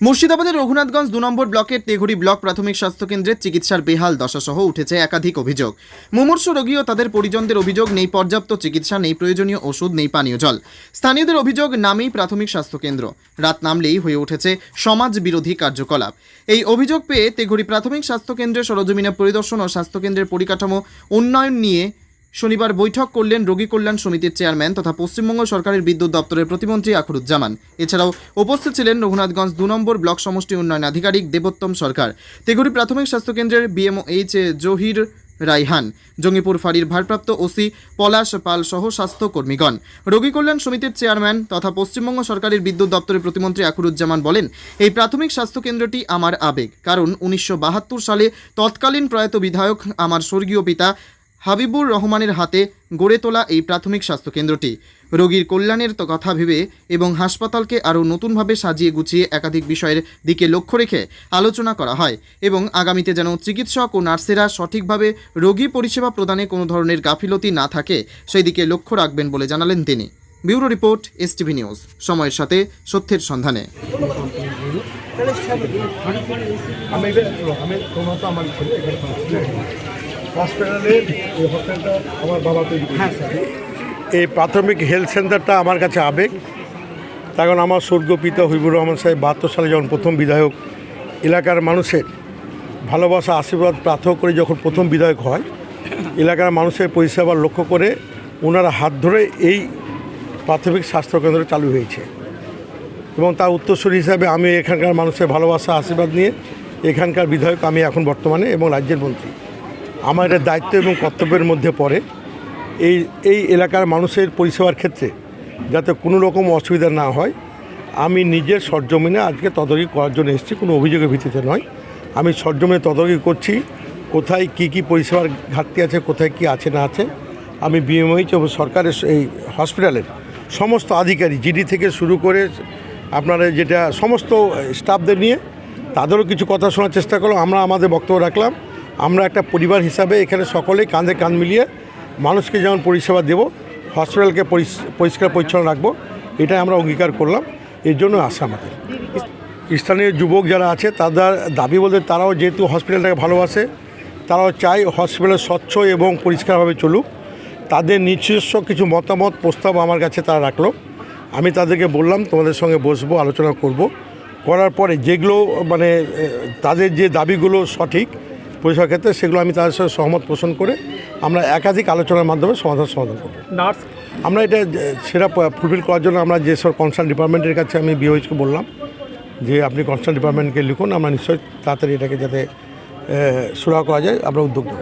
মুর্শিদাবাদের রঘুনাথগঞ্জ ২ নম্বর ব্লকের তেঘুরি ব্লক প্রাথমিক স্বাস্থ্যকেন্দ্রের চিকিৎসার বেহাল দশাসহ উঠেছে একাধিক অভিযোগ। মুমূর্ষু রোগী ও তাদের পরিজনদের অভিযোগ, নেই পর্যাপ্ত চিকিৎসা, নেই প্রয়োজনীয় ওষুধ, নেই পানীয় জল। স্থানীয়দের অভিযোগ, নামেই প্রাথমিক স্বাস্থ্যকেন্দ্র, রাত নামলেই হয়ে উঠেছে সমাজ বিরোধী কার্যকলাপ। এই অভিযোগ পেয়ে তেঘুরি প্রাথমিক স্বাস্থ্যকেন্দ্রের সরজমিনে পরিদর্শন ও স্বাস্থ্যকেন্দ্রের পরিকাঠামো উন্নয়ন নিয়ে শনিবার বৈঠক করলেন রোগী কল্যাণ সমিতির চেয়ারম্যান তথা পশ্চিমবঙ্গ সরকারের বিদ্যুৎ দপ্তরের প্রতিমন্ত্রী আখরুজ্জামান। এছাড়াও উপস্থিত ছিলেন রঘুনাথগঞ্জ ২ নম্বর ব্লক সমষ্টি উন্নয়ন আধিকারিক দেবোত্তম সরকার, তেঘুরি প্রাথমিক স্বাস্থ্যকেন্দ্রের বিএমওএইচ জহির রাইহান, জঙ্গিপুর ফাঁড়ির ভারপ্রাপ্ত ওসি পলাশ পাল সহ স্বাস্থ্যকর্মীগণ। রোগী কল্যাণ সমিতির চেয়ারম্যান তথা পশ্চিমবঙ্গ সরকারের বিদ্যুৎ দপ্তরের প্রতিমন্ত্রী আখরুজ্জামান বলেন, এই প্রাথমিক স্বাস্থ্যকেন্দ্রটি আমার আবেগ, কারণ ১৯৭২ সালে তৎকালীন প্রয়াত বিধায়ক আমার স্বর্গীয় পিতা হাবিবুর রহমানের হাতে গড়ে তোলা এই প্রাথমিক স্বাস্থ্যকেন্দ্রটি রোগীর কল্যাণের কথা ভেবে এবং হাসপাতালকে আরও নতুনভাবে সাজিয়ে গুছিয়ে একাধিক বিষয়ের দিকে লক্ষ্য রেখে আলোচনা করা হয় এবং আগামীতে যেন চিকিৎসক ও নার্সেরা সঠিকভাবে রোগী পরিষেবা প্রদানে কোনো ধরনের গাফিলতি না থাকে সেই দিকে লক্ষ্য রাখবেন বলে জানালেন তিনি। ব্যুরো রিপোর্ট, এসটিভি নিউজ, সময়ের সাথে সত্যের সন্ধানে। এই প্রাথমিক হেলথ সেন্টারটা আমার কাছে আবেগ, কারণ আমার স্বর্গীয় পিতা হাবিবুর রহমান সাহেব ৭২ সালে যখন প্রথম বিধায়ক, এলাকার মানুষের ভালোবাসা আশীর্বাদ প্রার্থনা করে যখন প্রথম বিধায়ক হয়, এলাকার মানুষের পরিষেবা লক্ষ্য করে ওনারা হাত ধরে এই প্রাথমিক স্বাস্থ্যকেন্দ্র চালু হয়েছে এবং তার উত্তরসূরি হিসাবে আমি এখানকার মানুষের ভালোবাসা আশীর্বাদ নিয়ে এখানকার বিধায়ক আমি এখন বর্তমানে এবং রাজ্যের মন্ত্রী। আমার এটা দায়িত্ব এবং কর্তব্যের মধ্যে পড়ে এই এলাকার মানুষের পরিষেবার ক্ষেত্রে যাতে কোনো রকম অসুবিধা না হয়, আমি নিজের সরজমিনে আজকে তদারকি করার জন্য এসেছি, কোনো অভিযোগের ভিত্তিতে নয়। আমি সরজমিনে তদারকি করছি কোথায় কি পরিষেবার ঘাটতি আছে, কোথায় কি আছে না আছে। আমি বিএমওএইচ এবং সরকারের এই হসপিটালের সমস্ত আধিকারিক জিডি থেকে শুরু করে আপনারা যেটা সমস্ত স্টাফদের নিয়ে তাদেরও কিছু কথা শোনার চেষ্টা করলাম। আমরা আমাদের বক্তব্য রাখলাম, আমরা একটা পরিবার হিসাবে এখানে সকলেই কাঁধে কাঁধ মিলিয়ে মানুষকে যেমন পরিষেবা দেব, হসপিটালকে পরিষ্কার পরিচ্ছন্ন রাখবো, এটাই আমরা অঙ্গীকার করলাম। এর জন্য আসা আমাদের স্থানীয় যুবক যারা আছে তাদের দাবি বলতে, তারাও যেহেতু হসপিটালটাকে ভালোবাসে, তারাও চায় হসপিটাল স্বচ্ছ এবং পরিষ্কারভাবে চলুক। তাদের নিজস্ব কিছু মতামত প্রস্তাব আমার কাছে তারা রাখলো। আমি তাদেরকে বললাম তোমাদের সঙ্গে বসবো, আলোচনা করব, করার পরে যেগুলো মানে তাদের যে দাবিগুলো সঠিক পরিষেবার ক্ষেত্রে, সেগুলো আমি তাদের সঙ্গে সহমত পোষণ করে আমরা একাধিক আলোচনার মাধ্যমে সমাধান করব। নার্স আমরা এটা সেটা ফুলফিল করার জন্য আমরা যেসব কনসার্ন ডিপার্টমেন্টের কাছে আমি বিওএইচকে বললাম যে আপনি কনসার্ন ডিপার্টমেন্টকে লিখুন, আমরা নিশ্চয়ই তাড়াতাড়ি এটাকে যাতে সুরাহা করা যায় আমরা উদ্যোগ নেব।